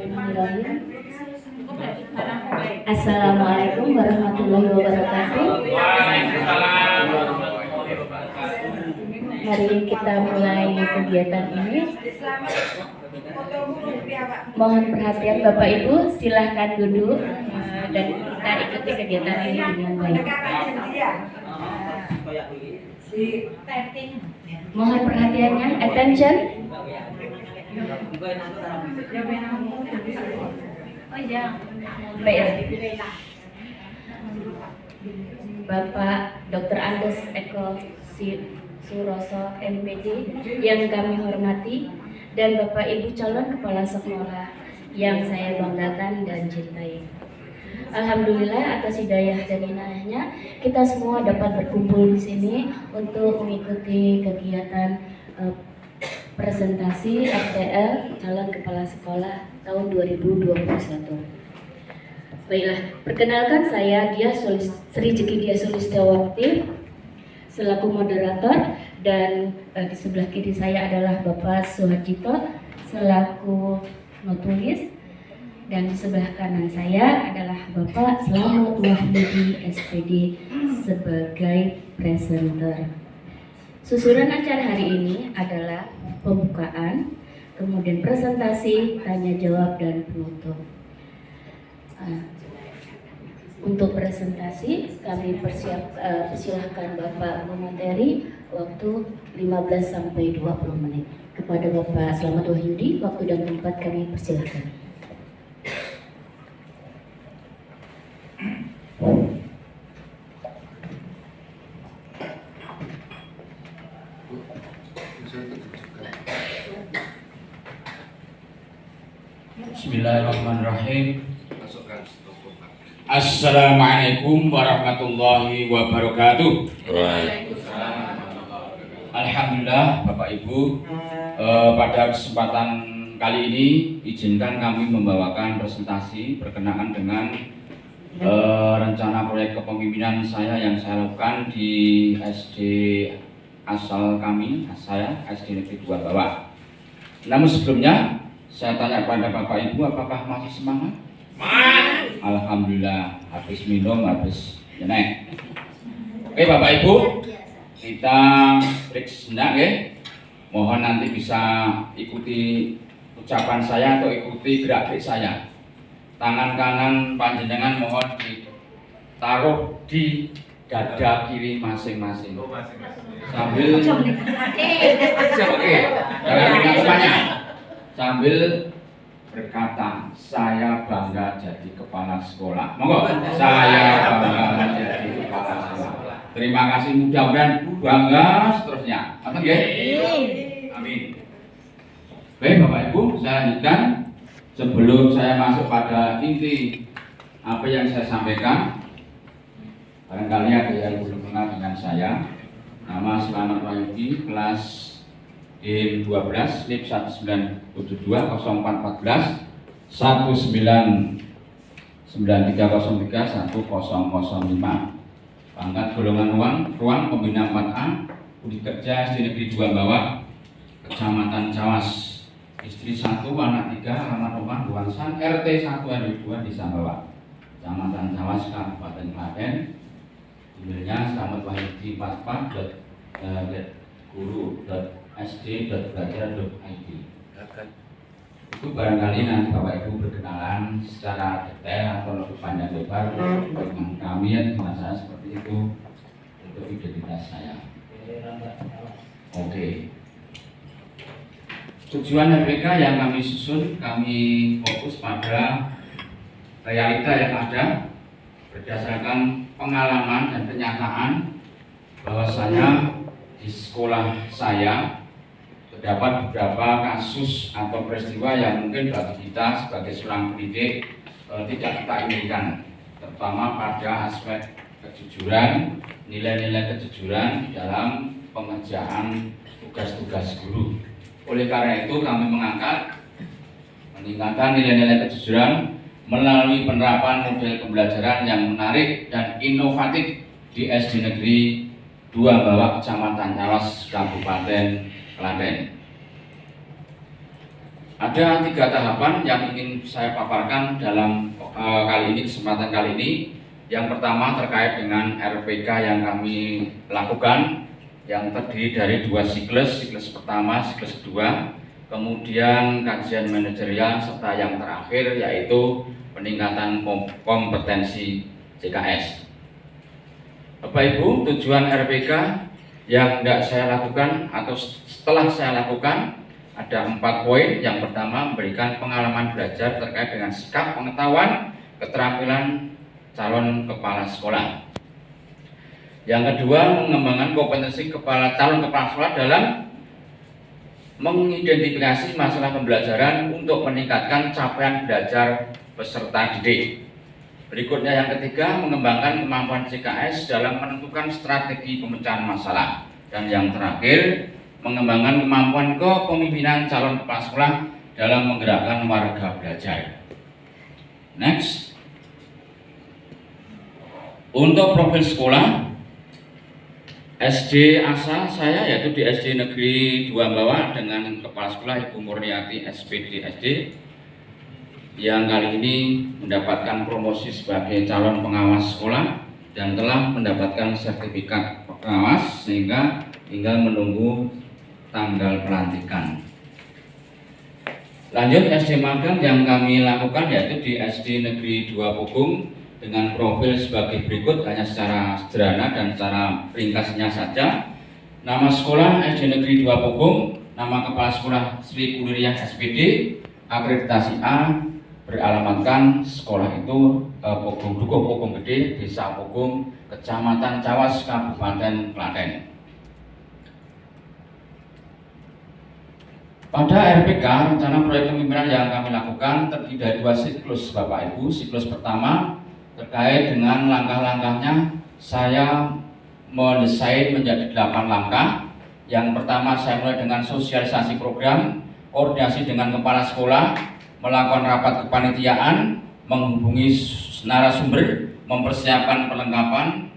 Bismillahirrahmanirrahim. Assalamualaikum warahmatullahi wabarakatuh. Mari kita mulai kegiatan ini. Mohon perhatian Bapak Ibu, silahkan duduk dan kita ikuti kegiatan ini dengan baik. Mohon perhatiannya, attention. Baik. Bapak Dr. Andes Eko Suroso MPD yang kami hormati, dan Bapak Ibu calon kepala sekolah yang saya banggakan dan cintai. Alhamdulillah atas hidayah dan inayahnya kita semua dapat berkumpul di sini untuk mengikuti kegiatan presentasi RTL calon kepala sekolah tahun 2021. Baiklah, perkenalkan saya Sri Jeki Dia Sulistiyawati selaku moderator, dan di sebelah kiri saya adalah Bapak Suharjito selaku notulis, dan di sebelah kanan saya adalah Bapak Slamet Wahyudi SPD sebagai presenter. Susunan acara hari ini adalah pembukaan, kemudian presentasi, tanya jawab, dan penutup. Untuk presentasi kami persilahkan Bapak memateri waktu 15 sampai 20 menit. Kepada Bapak Slamet Wahyudi, waktu dan tempat kami persilahkan. Bismillahirrahmanirrahim. Assalamualaikum warahmatullahi wabarakatuh. Alhamdulillah Bapak Ibu, pada kesempatan kali ini izinkan kami membawakan presentasi berkenaan dengan rencana proyek kepemimpinan saya yang saya lakukan di SD asal kami, SD Negeri 2 Bawah. Namun sebelumnya saya tanya kepada Bapak Ibu, apakah masih semangat? Alhamdulillah, habis minum, habis nyenek. Oke Bapak Ibu, kita break sejenak ya. Mohon nanti bisa ikuti ucapan saya atau ikuti gerak-gerik saya. Tangan kanan panjenengan mohon ditaruh di dada kiri masing-masing. Sambil sambil berkata, saya bangga jadi kepala sekolah. Monggo, saya bangga jadi kepala sekolah. Terima kasih, mudah-mudahan bangga seterusnya. Amin ya? Amin. Baik Bapak Ibu, saya lanjutkan. Sebelum saya masuk pada inti apa yang saya sampaikan, barangkali ada yang belum kenal dengan saya. Nama Slamet Wahyudi, kelas D12, NIP 1972 0414 199303 1005. Pangkat golongan ruang pembina 4A, Budi Kerja SD Negeri 2 Bawah, Kecamatan Cawas. Istri 1, anak 3, alamat rumah Buangsan, RT 1 RW 2 Desa Bawah, Kecamatan Cawas, Kabupaten Klaten. Emailnya slametwahyudi4.guru.sd.belajar.id. Itu barangkali nanti Bapak Ibu berkenalan secara detail atau lebih panjang lebar dengan kami ya, dengan saya seperti itu untuk identitas saya. Oke. Tujuan RPK yang kami susun, kami fokus pada realita yang ada berdasarkan pengalaman dan kenyataan bahwasanya di sekolah saya terdapat beberapa kasus atau peristiwa yang mungkin bagi kita sebagai seorang pendidik tidak kita inginkan, terutama pada aspek kejujuran, nilai-nilai kejujuran dalam pengerjaan tugas-tugas guru. Oleh karena itu kami mengangkat meningkatkan nilai-nilai kejujuran melalui penerapan model pembelajaran yang menarik dan inovatif di SD Negeri 2 Bawah, Kecamatan Cawas, Kabupaten Klaten. Ada 3 tahapan yang ingin saya paparkan dalam kali ini, kesempatan kali ini. Yang pertama terkait dengan RPK yang kami lakukan, yang terdiri dari 2 siklus pertama, siklus kedua, kemudian kajian manajerial, serta yang terakhir yaitu peningkatan kompetensi CKS. Bapak Ibu, tujuan RPK yang tidak saya lakukan atau setelah saya lakukan ada 4 poin. Yang pertama, memberikan pengalaman belajar terkait dengan sikap, pengetahuan, keterampilan calon kepala sekolah. Yang kedua, mengembangkan kompetensi calon kepala sekolah dalam mengidentifikasi masalah pembelajaran untuk meningkatkan capaian belajar peserta didik. Berikutnya yang ketiga, mengembangkan kemampuan CKS dalam menentukan strategi pemecahan masalah. Dan yang terakhir, mengembangkan kemampuan kepemimpinan calon kepala sekolah dalam menggerakkan warga belajar. Next. Untuk profil sekolah, SD asal saya yaitu di SD Negeri 2 Ambawah dengan kepala sekolah Ibu Murniati SPD SD, yang kali ini mendapatkan promosi sebagai calon pengawas sekolah dan telah mendapatkan sertifikat pengawas sehingga tinggal menunggu tanggal pelantikan. Lanjut, SD magang yang kami lakukan yaitu di SD Negeri 2 Pogung dengan profil sebagai berikut, hanya secara sederhana dan secara ringkasnya saja. Nama sekolah SD Negeri 2 Pogung, nama kepala sekolah Sri Kuliriah SPD, akreditasi A, beralamatkan sekolah itu Pogung Dukuh, Pogung Gede, Desa Pogung, Kecamatan Cawas, Kabupaten Klaten. Pada RPK, rencana proyek kepemimpinan yang kami lakukan terdiri dari 2 siklus, Bapak Ibu. Siklus pertama terkait dengan langkah-langkahnya, saya mendesain menjadi 8 langkah. Yang pertama, saya mulai dengan sosialisasi program, koordinasi dengan kepala sekolah, melakukan rapat kepanitiaan, menghubungi narasumber, mempersiapkan perlengkapan,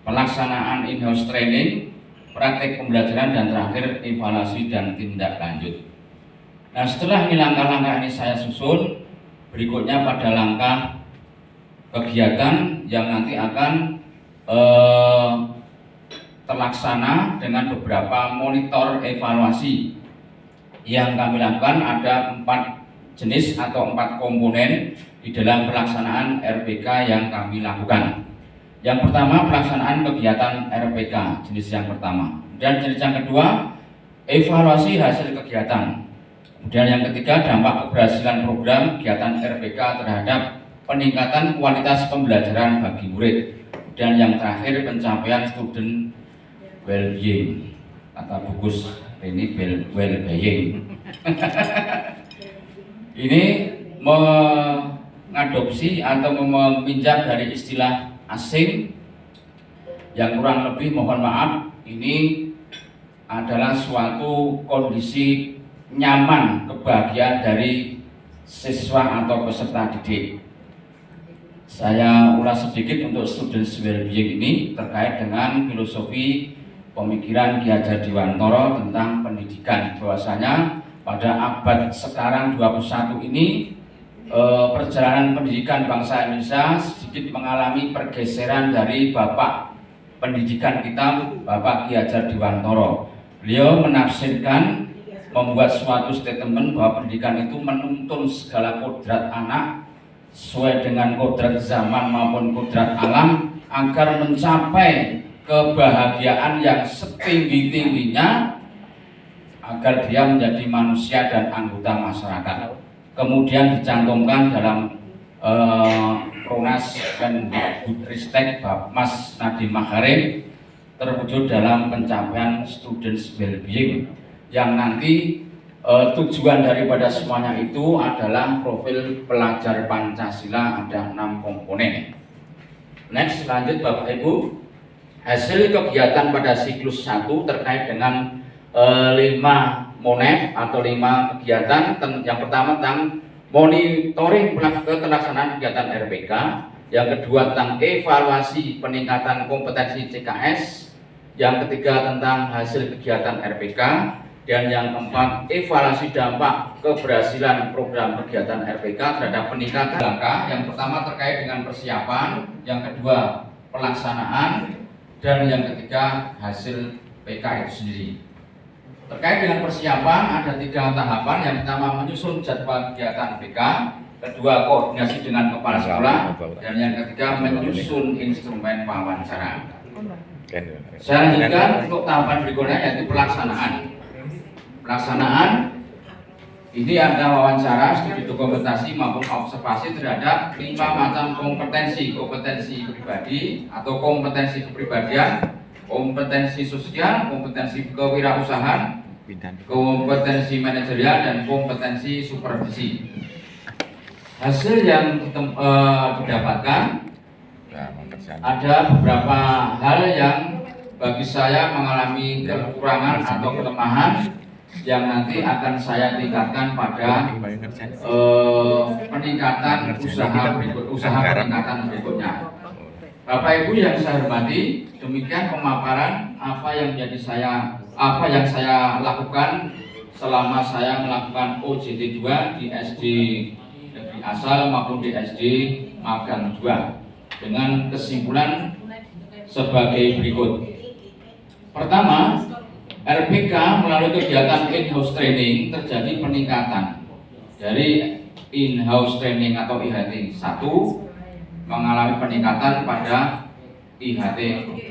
pelaksanaan in-house training, praktek pembelajaran, dan terakhir evaluasi dan tindak lanjut. Nah, setelah ini langkah-langkah ini saya susun, berikutnya pada langkah kegiatan yang nanti akan terlaksana dengan beberapa monitor evaluasi yang kami lakukan. Ada 4 jenis atau 4 komponen di dalam pelaksanaan RPK yang kami lakukan. Yang pertama, pelaksanaan kegiatan RPK, jenis yang pertama. Dan jenis yang kedua, evaluasi hasil kegiatan. Kemudian yang ketiga, dampak keberhasilan program kegiatan RPK terhadap peningkatan kualitas pembelajaran bagi murid. Dan yang terakhir, pencapaian student well-being. Kata Bukus ini well-being. Ini mengadopsi atau meminjam dari istilah asing yang kurang lebih, mohon maaf, ini adalah suatu kondisi nyaman, kebahagiaan dari siswa atau peserta didik. Saya ulas sedikit untuk student well-being ini terkait dengan filosofi pemikiran Ki Hajar Dewantara tentang pendidikan. Bahwasanya pada abad sekarang 21 ini perjalanan pendidikan bangsa Indonesia sedikit mengalami pergeseran dari bapak pendidikan kita, Bapak Ki Hajar Dewantara. Beliau menafsirkan, membuat suatu statement bahwa pendidikan itu menuntun segala kodrat anak sesuai dengan kodrat zaman maupun kodrat alam agar mencapai kebahagiaan yang setinggi-tingginya agar dia menjadi manusia dan anggota masyarakat. Kemudian dicantumkan dalam Pronas Mendikbudristek Mas Nadiem Makarim, terwujud dalam pencapaian students well-being yang nanti tujuan daripada semuanya itu adalah profil pelajar Pancasila. Ada 6 komponen. Next, lanjut Bapak Ibu. Hasil kegiatan pada siklus 1 terkait dengan 5 monef atau 5 kegiatan. Yang pertama tentang monitoring pelaksanaan kegiatan RPK, yang kedua tentang evaluasi peningkatan kompetensi CKS, yang ketiga tentang hasil kegiatan RPK, Dan yang keempat, evaluasi dampak keberhasilan program kegiatan RPK terhadap peningkatan langkah. Yang pertama terkait dengan persiapan, yang kedua pelaksanaan, dan yang ketiga hasil PK itu sendiri. Terkait dengan persiapan ada 3 tahapan. Yang pertama menyusun jadwal kegiatan PK, kedua koordinasi dengan kepala sekolah, dan yang ketiga menyusun instrumen wawancara. Saya lanjutkan untuk tahapan berikutnya yaitu pelaksanaan. Pelaksanaan ini ada wawancara, studi dokumentasi maupun observasi terhadap 5 macam kompetensi pribadi atau kompetensi kepribadian, kompetensi sosial, kompetensi kewirausahaan, kompetensi manajerial, dan kompetensi supervisi. Hasil yang didapatkan ada beberapa hal yang bagi saya mengalami kekurangan atau kelemahan yang nanti akan saya tingkatkan pada peningkatan usaha peningkatan berikutnya. Bapak Ibu yang saya hormati, demikian pemaparan apa yang saya lakukan selama saya melakukan OJT 2 di SD negeri asal maupun di SD magang 2, dengan kesimpulan sebagai berikut. Pertama, RPK melalui kegiatan in-house training terjadi peningkatan dari in-house training atau IHT 1 mengalami peningkatan pada IHT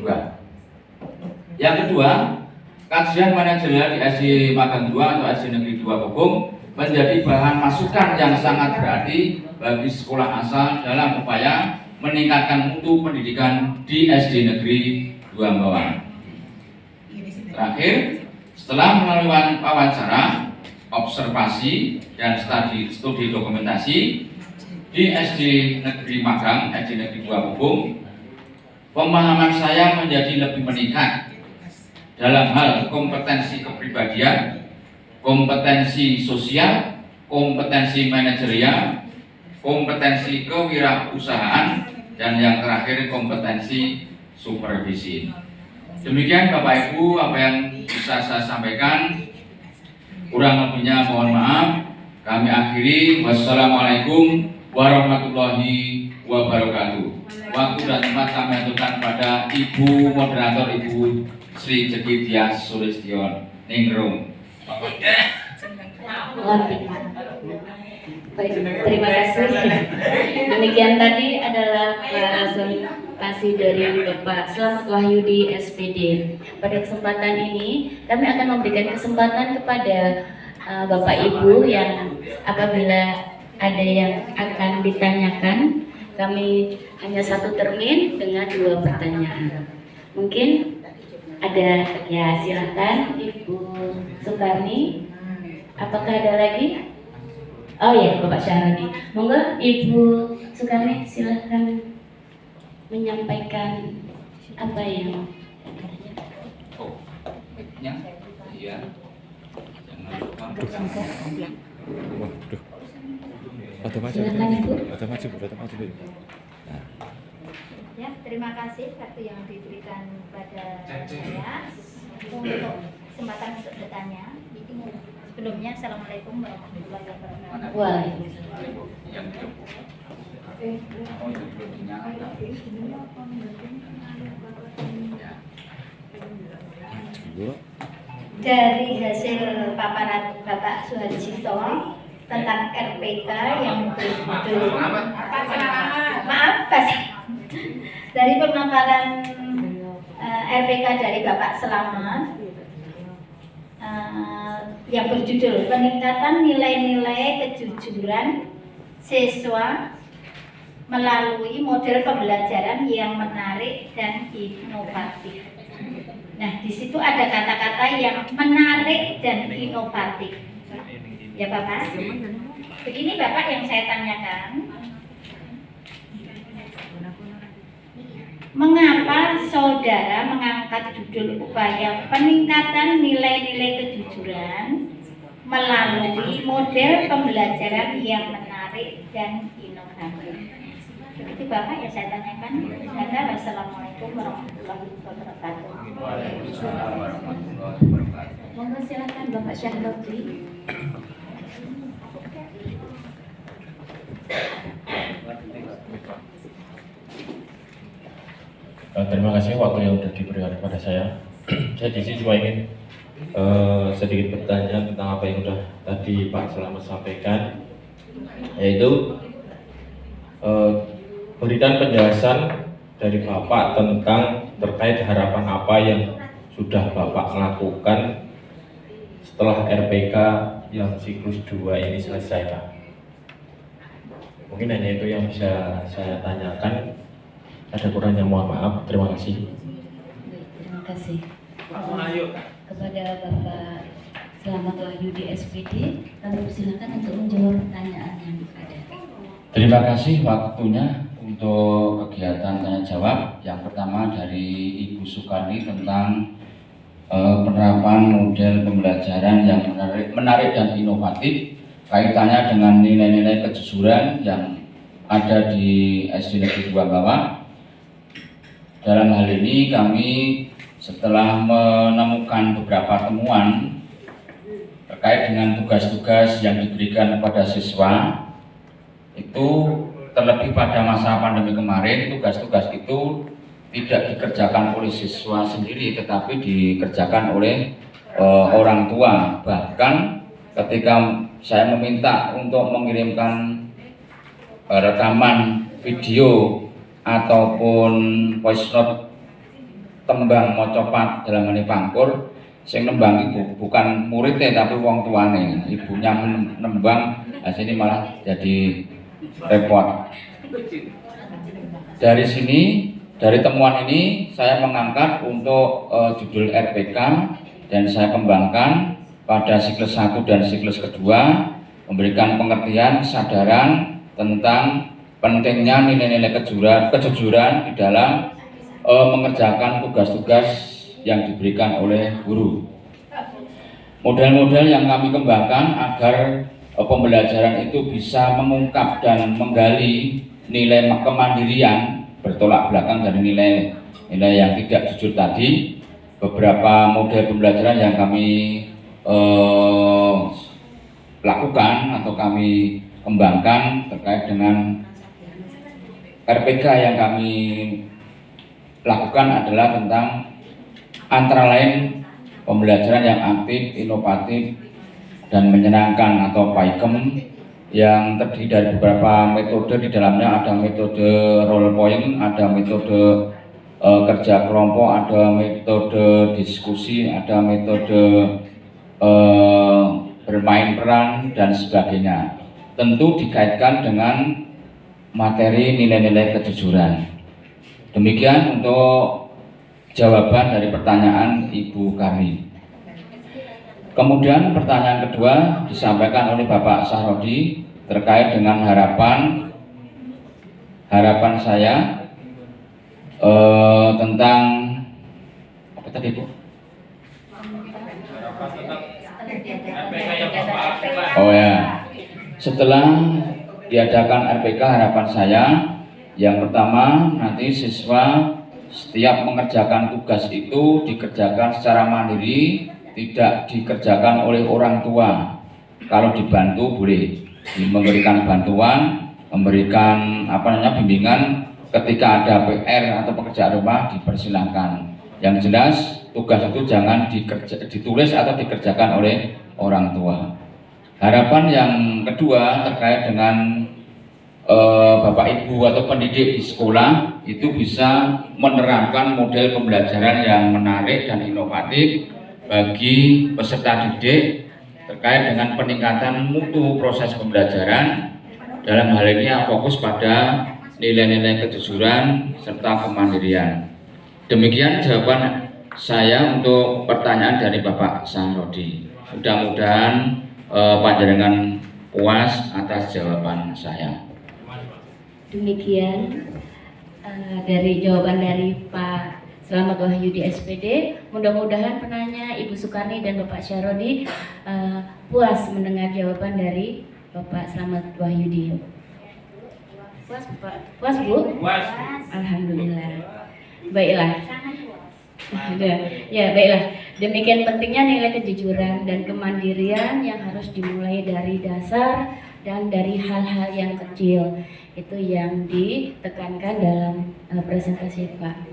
2. Yang kedua, kajian manajerial di SD Magang 2 atau SD Negeri 2 Bogong menjadi bahan masukan yang sangat berarti bagi sekolah asal dalam upaya meningkatkan mutu pendidikan di SD Negeri 2 Bawang. Terakhir, setelah melalui wawancara, observasi, dan studi dokumentasi di SD Negeri Magang, SD Negeri 2 Bogong, pemahaman saya menjadi lebih meningkat dalam hal kompetensi kepribadian, kompetensi sosial, kompetensi manajerial, kompetensi kewirausahaan, dan yang terakhir kompetensi supervisi. Demikian Bapak Ibu apa yang bisa saya sampaikan. Kurang lebihnya mohon maaf. Kami akhiri. Wassalamualaikum warahmatullahi wabarakatuh. Waktu dan tempat kami aturkan pada Ibu Moderator, Ibu Sri Jeki Dias Sulistion Ningrum. Baik, terima kasih. Demikian tadi adalah presentasi dari Bapak Slamet Wahyudi SPD. Pada kesempatan ini kami akan memberikan kesempatan kepada Bapak Ibu yang apabila ada yang akan ditanyakan, kami hanya 1 termin dengan 2 pertanyaan. Mungkin ada, ya silakan Ibu Sukarni. Apakah ada lagi? Oh ya, Bapak Syarani. Monggo Ibu Sukarni silahkan menyampaikan apa yang Oh, ya, iya. Jangan lupa. Waduh. Atau maju. Silakan, Ibu. Atau maju. Nah. Ya, terima kasih waktu yang diberikan pada saya untuk kesempatan untuk bertanya. Sebelumnya, Assalamualaikum warahmatullahi wabarakatuh. Waalaikumsalam. Dari hasil paparan Bapak Suharjito tentang RPK yang berjudul dari pemaparan RPK dari Bapak Slamet yang berjudul peningkatan nilai-nilai kejujuran siswa melalui model pembelajaran yang menarik dan inovatif. Nah, di situ ada kata-kata yang menarik dan inovatif. Ya Bapak, begini Bapak yang saya tanyakan, mengapa saudara mengangkat judul upaya peningkatan nilai-nilai kejujuran melalui model pembelajaran yang menarik dan inovatif? Itu Bapak ya saya tanyakan. Ada. Wassalamualaikum warahmatullahi wabarakatuh. Waalaikumsalam warahmatullahi wabarakatuh. Monggo silakan Bapak Syahrodi. Terima kasih waktu yang sudah diberikan kepada saya. Saya di sini cuma ingin sedikit bertanya tentang apa yang sudah tadi Pak Slamet sampaikan, yaitu berikan penjelasan dari Bapak tentang terkait harapan apa yang sudah Bapak lakukan setelah RPK yang siklus 2 ini selesai, Pak. Mungkin hanya itu yang bisa saya tanyakan. Ada kurangnya mohon maaf. Terima kasih. Terima kasih. Kepada Bapak Slamet Wahyudi SPD, kami persilakan untuk menjawab pertanyaan yang ada. Terima kasih waktunya untuk kegiatan tanya jawab. Yang pertama dari Ibu Sukarni tentang penerapan model pembelajaran yang menarik dan inovatif, kaitannya dengan nilai-nilai kejujuran yang ada di SD Negeri 2 Bawah. Dalam hal ini kami setelah menemukan beberapa temuan terkait dengan tugas-tugas yang diberikan kepada siswa, itu terlebih pada masa pandemi kemarin, tugas-tugas itu tidak dikerjakan oleh siswa sendiri tetapi dikerjakan oleh orang tua. Bahkan ketika saya meminta untuk mengirimkan rekaman video ataupun voice note tembang mocopat dalam ini pangkur, sing nembang ibu bukan muridnya tapi wong tuane, ibunya nembang, sini malah jadi repot. Dari sini, dari temuan ini saya mengangkat untuk judul RPK dan saya kembangkan pada siklus 1 dan siklus kedua, memberikan pengertian kesadaran tentang pentingnya nilai-nilai kejujuran di dalam mengerjakan tugas-tugas yang diberikan oleh guru. Model-model yang kami kembangkan agar pembelajaran itu bisa mengungkap dan menggali nilai kemandirian, bertolak belakang dari nilai yang tidak jujur tadi. Beberapa model pembelajaran yang kami lakukan atau kami kembangkan terkait dengan RPK yang kami lakukan adalah tentang antara lain pembelajaran yang aktif, inovatif, dan menyenangkan atau PAIKEM yang terdiri dari beberapa metode. Di dalamnya ada metode role playing, ada metode kerja kelompok, ada metode diskusi, ada metode bermain peran, dan sebagainya. Tentu dikaitkan dengan materi nilai-nilai kejujuran. Demikian untuk jawaban dari pertanyaan Ibu Karni. Kemudian pertanyaan kedua disampaikan oleh Bapak Syahrodi terkait dengan harapan saya tentang apa tadi Bu? Oh ya, setelah diadakan RPK, harapan saya yang pertama, nanti siswa setiap mengerjakan tugas itu dikerjakan secara mandiri, tidak dikerjakan oleh orang tua. Kalau dibantu boleh, memberikan bantuan, memberikan bimbingan ketika ada PR atau pekerjaan rumah dipersilahkan. Yang jelas tugas itu jangan ditulis atau dikerjakan oleh orang tua. Harapan yang kedua terkait dengan Bapak Ibu atau pendidik di sekolah itu bisa menerapkan model pembelajaran yang menarik dan inovatif bagi peserta didik terkait dengan peningkatan mutu proses pembelajaran. Dalam hal ini fokus pada nilai-nilai kejujuran serta kemandirian. Demikian jawaban saya untuk pertanyaan dari Bapak Syahrodi. Mudah-mudahan panjenengan puas atas jawaban saya. Demikian dari jawaban dari Pak Slamet Wahyudi SPD. Mudah-mudahan penanya Ibu Sukarni dan Bapak Syahrodi puas mendengar jawaban dari Bapak Slamet Wahyudi. Puas, Pak? Puas, Bu? Puas. Alhamdulillah. Baiklah. Sangat puas. Ya, baiklah. Demikian pentingnya nilai kejujuran dan kemandirian yang harus dimulai dari dasar dan dari hal-hal yang kecil. Itu yang ditekankan dalam presentasi Pak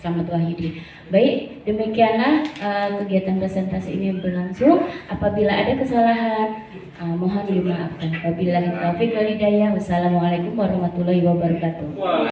Slamet Wahidi. Baik, demikianlah kegiatan presentasi ini berlangsung. Apabila ada kesalahan, mohon dimaafkan. Wabillahi taufiq wal hidayah. Wassalamualaikum warahmatullahi wabarakatuh.